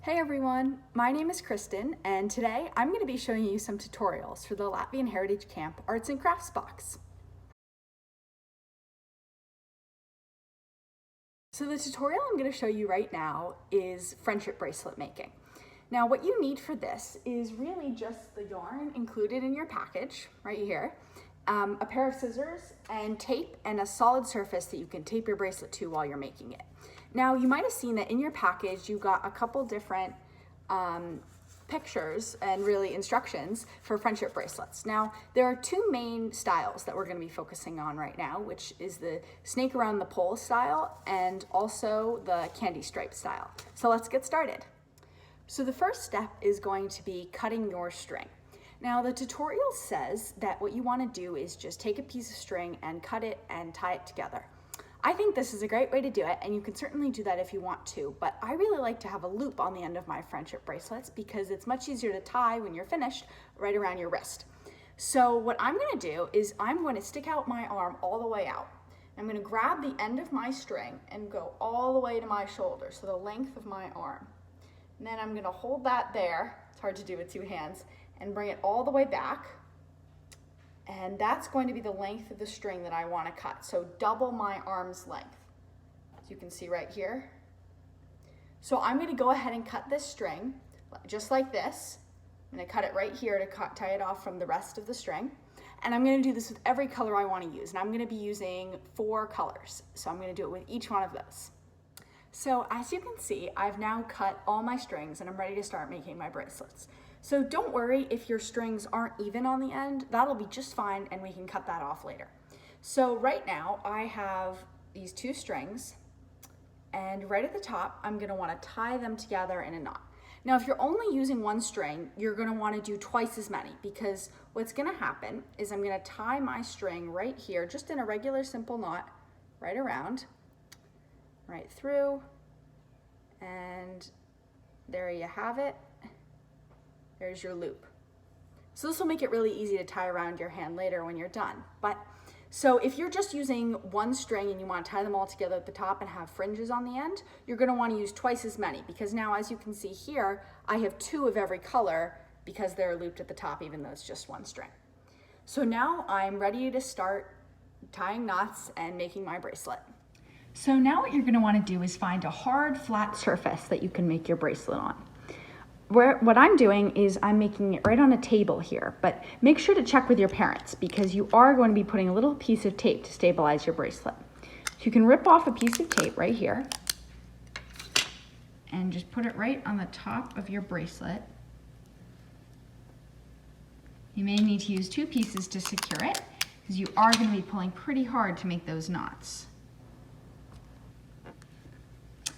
Hey everyone, my name is Kristen, and today I'm going to be showing you some tutorials for the Latvian Heritage Camp Arts and Crafts box. So the tutorial I'm going to show you right now is friendship bracelet making. Now what you need for this is really just the yarn included in your package right here, a pair of scissors and tape and a solid surface that you can tape your bracelet to while you're making it. Now you might have seen that in your package you got a couple different pictures and really instructions for friendship bracelets. Now there are two main styles that we're going to be focusing on right now, which is the snake around the pole style and also the candy stripe style. So let's get started. So the first step is going to be cutting your string. Now the tutorial says that what you want to do is just take a piece of string and cut it and tie it together. I think this is a great way to do it, and you can certainly do that if you want to, but I really like to have a loop on the end of my friendship bracelets because it's much easier to tie when you're finished right around your wrist. So what I'm going to do is I'm going to stick out my arm all the way out. I'm going to grab the end of my string and go all the way to my shoulder, so the length of my arm. And then I'm going to hold that there, it's hard to do with two hands, and bring it all the way back. And that's going to be the length of the string that I want to cut. So double my arm's length, as you can see right here. So I'm going to go ahead and cut this string just like this. I'm going to cut it right here to tie it off from the rest of the string. And I'm going to do this with every color I want to use. And I'm going to be using 4 colors. So I'm going to do it with each one of those. So as you can see, I've now cut all my strings and I'm ready to start making my bracelets. So don't worry if your strings aren't even on the end, that'll be just fine and we can cut that off later. So right now I have these 2 strings and right at the top I'm going to want to tie them together in a knot. Now if you're only using 1 string, you're going to want to do twice as many because what's going to happen is I'm going to tie my string right here just in a regular simple knot right around, right through, and there you have it. There's your loop. So this will make it really easy to tie around your hand later when you're done. So if you're just using 1 string and you want to tie them all together at the top and have fringes on the end, you're going to want to use twice as many because now as you can see here, I have 2 of every color because they're looped at the top even though it's just 1 string. So now I'm ready to start tying knots and making my bracelet. So now what you're going to want to do is find a hard flat surface that you can make your bracelet on. What I'm doing is I'm making it right on a table here, but make sure to check with your parents because you are going to be putting a little piece of tape to stabilize your bracelet. So you can rip off a piece of tape right here and just put it right on the top of your bracelet. You may need to use 2 pieces to secure it because you are going to be pulling pretty hard to make those knots.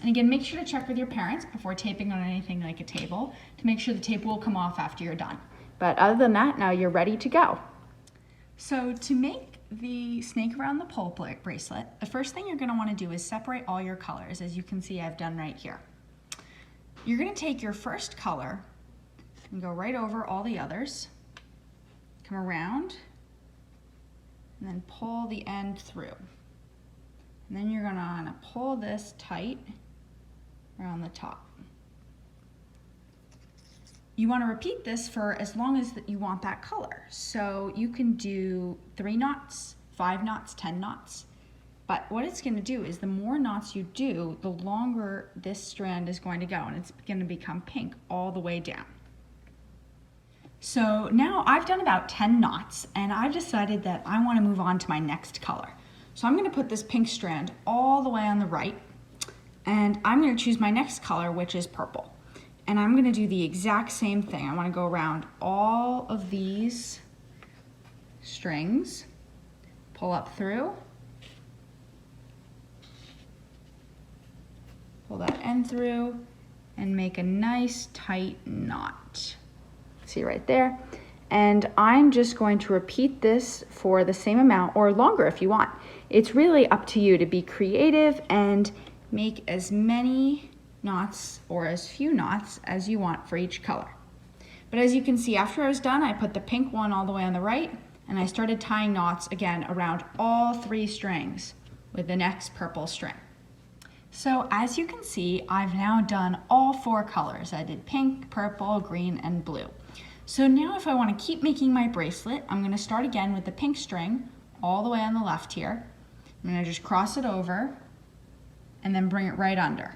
And again, make sure to check with your parents before taping on anything like a table to make sure the tape will come off after you're done. But other than that, now you're ready to go. So to make the snake around the pole bracelet, the first thing you're going to want to do is separate all your colors, as you can see I've done right here. You're going to take your first color and go right over all the others, come around, and then pull the end through. And then you're going to want to pull this tight around the top. You want to repeat this for as long as you want that color. So you can do 3 knots, 5 knots, 10 knots. But what it's going to do is the more knots you do, the longer this strand is going to go, and it's going to become pink all the way down. So now I've done about 10 knots, and I've decided that I want to move on to my next color. So I'm going to put this pink strand all the way on the right, and I'm going to choose my next color, which is purple. And I'm going to do the exact same thing. I want to go around all of these strings, pull up through, pull that end through, and make a nice tight knot. See right there? And I'm just going to repeat this for the same amount or longer if you want. It's really up to you to be creative and make as many knots or as few knots as you want for each color. But as you can see, after I was done, I put the pink one all the way on the right and I started tying knots again around all 3 strings with the next purple string. So as you can see, I've now done all 4 colors. I did pink, purple, green, and blue. So now if I want to keep making my bracelet, I'm going to start again with the pink string all the way on the left here. I'm going to just cross it over and then bring it right under.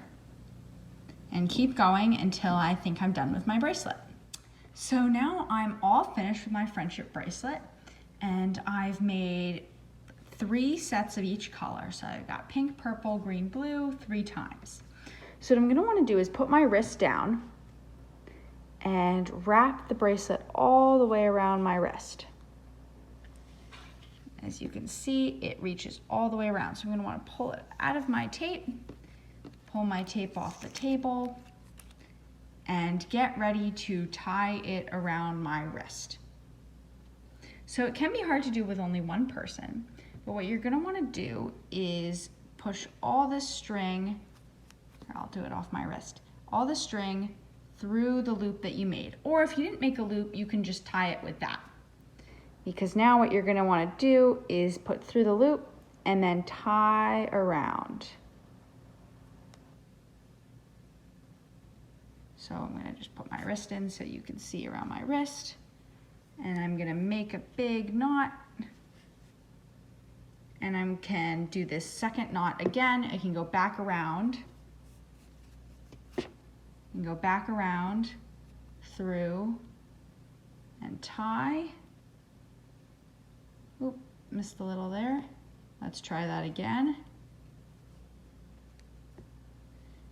And keep going until I think I'm done with my bracelet. So now I'm all finished with my friendship bracelet, and I've made 3 sets of each color. So I've got pink, purple, green, blue 3 times. So what I'm gonna wanna do is put my wrist down and wrap the bracelet all the way around my wrist. As you can see, it reaches all the way around. So I'm gonna wanna pull it out of my tape, pull my tape off the table, and get ready to tie it around my wrist. So it can be hard to do with only one person, but what you're gonna wanna do is push all this string, or I'll do it off my wrist, all the string through the loop that you made. Or if you didn't make a loop, you can just tie it with that. Because now what you're gonna wanna do is put through the loop and then tie around. So I'm gonna just put my wrist in so you can see around my wrist. And I'm gonna make a big knot. And I can do this second knot again. I can go back around. And go back around, through, and tie. Oop, missed a little there. Let's try that again.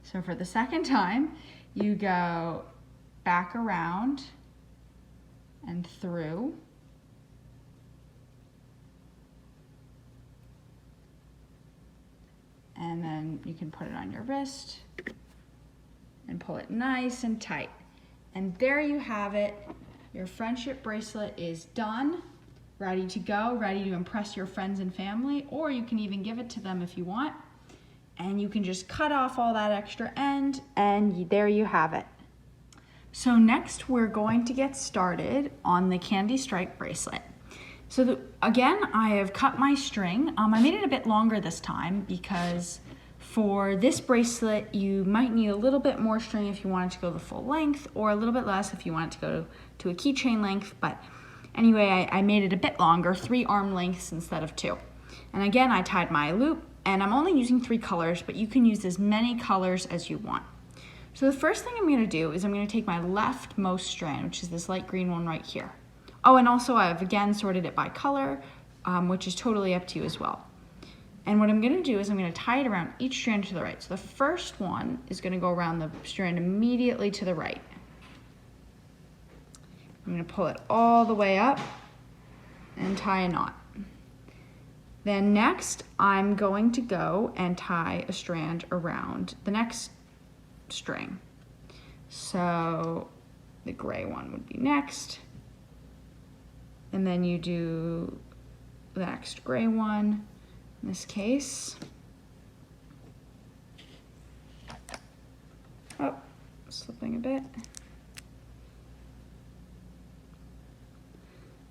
So for the second time, you go back around and through. And then you can put it on your wrist and pull it nice and tight. And there you have it. Your friendship bracelet is done, ready to go, ready to impress your friends and family, or you can even give it to them if you want. And you can just cut off all that extra end, and there you have it. So next we're going to get started on the candy stripe bracelet. So again, I have cut my string. I made it a bit longer this time because for this bracelet, you might need a little bit more string if you wanted to go the full length, or a little bit less if you wanted to go to a keychain length. But anyway, I made it a bit longer, 3 arm lengths instead of 2. And again, I tied my loop, and I'm only using 3 colors, but you can use as many colors as you want. So the first thing I'm gonna do is I'm gonna take my leftmost strand, which is this light green one right here. Oh, and also I've again sorted it by color, which is totally up to you as well. And what I'm gonna do is I'm gonna tie it around each strand to the right. So the first one is gonna go around the strand immediately to the right. I'm gonna pull it all the way up and tie a knot. Then next, I'm going to go and tie a strand around the next string. So the gray one would be next. And then you do the next gray one, in this case. Oh, slipping a bit.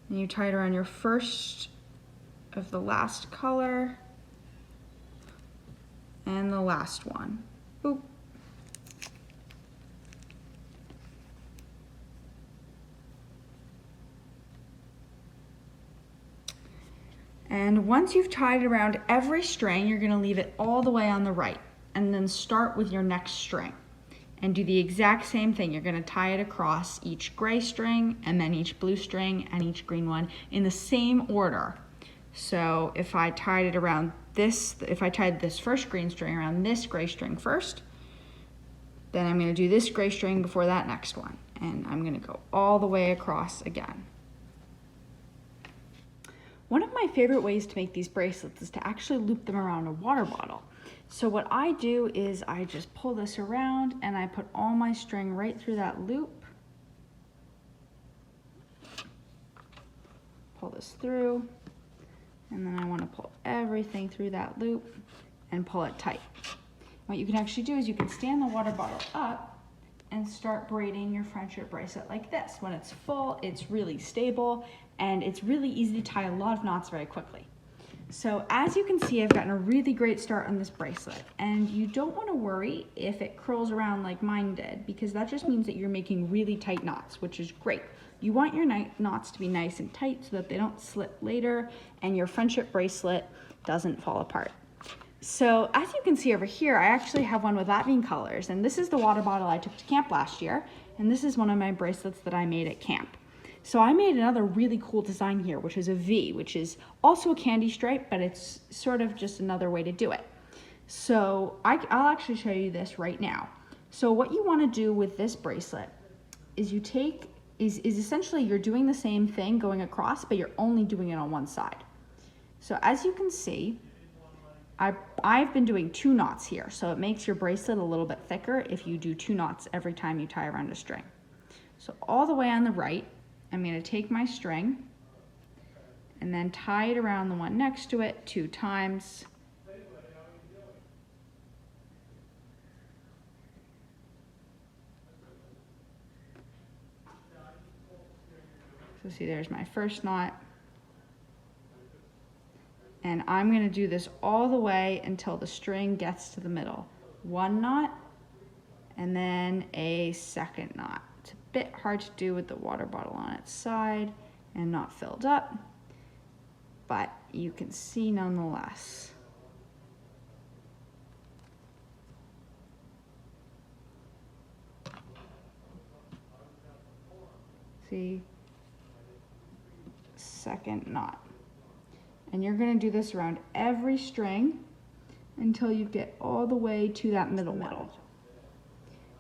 And you tie it around your first of the last color and the last one. Boop. And once you've tied around every string, you're gonna leave it all the way on the right and then start with your next string and do the exact same thing. You're gonna tie it across each gray string and then each blue string and each green one in the same order. So if I tied it around this, if I tied this first green string around this gray string first, then I'm gonna do this gray string before that next one. And I'm gonna go all the way across again. One of my favorite ways to make these bracelets is to actually loop them around a water bottle. So what I do is I just pull this around and I put all my string right through that loop. Pull this through. And then I want to pull everything through that loop and pull it tight. What you can actually do is you can stand the water bottle up and start braiding your friendship bracelet like this. When it's full, it's really stable and it's really easy to tie a lot of knots very quickly. So as you can see, I've gotten a really great start on this bracelet, and you don't want to worry if it curls around like mine did, because that just means that you're making really tight knots, which is great. You want your knots to be nice and tight so that they don't slip later and your friendship bracelet doesn't fall apart. So as you can see over here, I actually have one with Latvian colors, and this is the water bottle I took to camp last year, and this is one of my bracelets that I made at camp. So I made another really cool design here, which is a V, which is also a candy stripe, but it's sort of just another way to do it. So I'll actually show you this right now. So what you want to do with this bracelet is is essentially you're doing the same thing going across, but you're only doing it on one side. So as you can see, I've been doing 2 knots here, so it makes your bracelet a little bit thicker if you do 2 knots every time you tie around a string. So all the way on the right, I'm going to take my string and then tie it around the one next to it 2 times. So see, there's my first knot. And I'm going to do this all the way until the string gets to the middle. 1 knot and then a 2nd knot. It's a bit hard to do with the water bottle on its side and not filled up, but you can see nonetheless. See, 2nd knot. And you're going to do this around every string until you get all the way to that middle.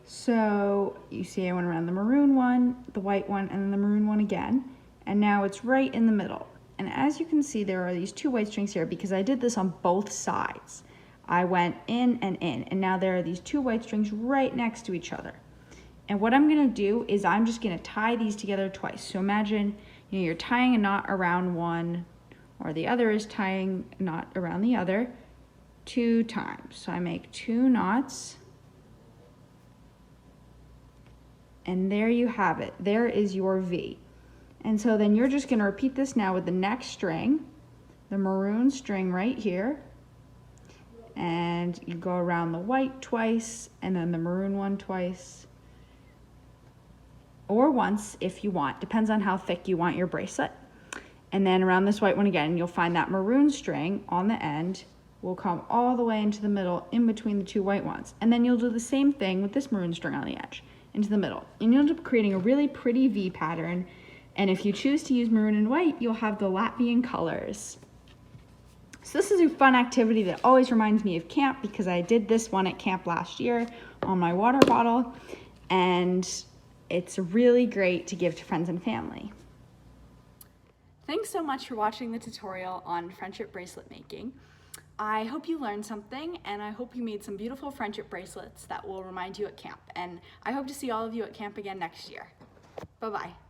So you see I went around the maroon one, the white one, and then the maroon one again. And now it's right in the middle. And as you can see, there are these 2 white strings here because I did this on both sides. I went in, and now there are these 2 white strings right next to each other. And what I'm going to do is I'm just going to tie these together twice. So imagine you're tying a knot around one, or the other is tying a knot around the other 2 times. So I make 2 knots. And there you have it. There is your V. And so then you're just going to repeat this now with the next string, the maroon string right here. And you go around the white twice, and then the maroon one twice. Or once if you want. Depends on how thick you want your bracelet. And then around this white one again, you'll find that maroon string on the end will come all the way into the middle in between the 2 white ones. And then you'll do the same thing with this maroon string on the edge, into the middle. And you'll end up creating a really pretty V pattern. And if you choose to use maroon and white, you'll have the Latvian colors. So this is a fun activity that always reminds me of camp because I did this one at camp last year on my water bottle. And it's really great to give to friends and family. Thanks so much for watching the tutorial on friendship bracelet making. I hope you learned something, and I hope you made some beautiful friendship bracelets that will remind you at camp. And I hope to see all of you at camp again next year. Bye-bye.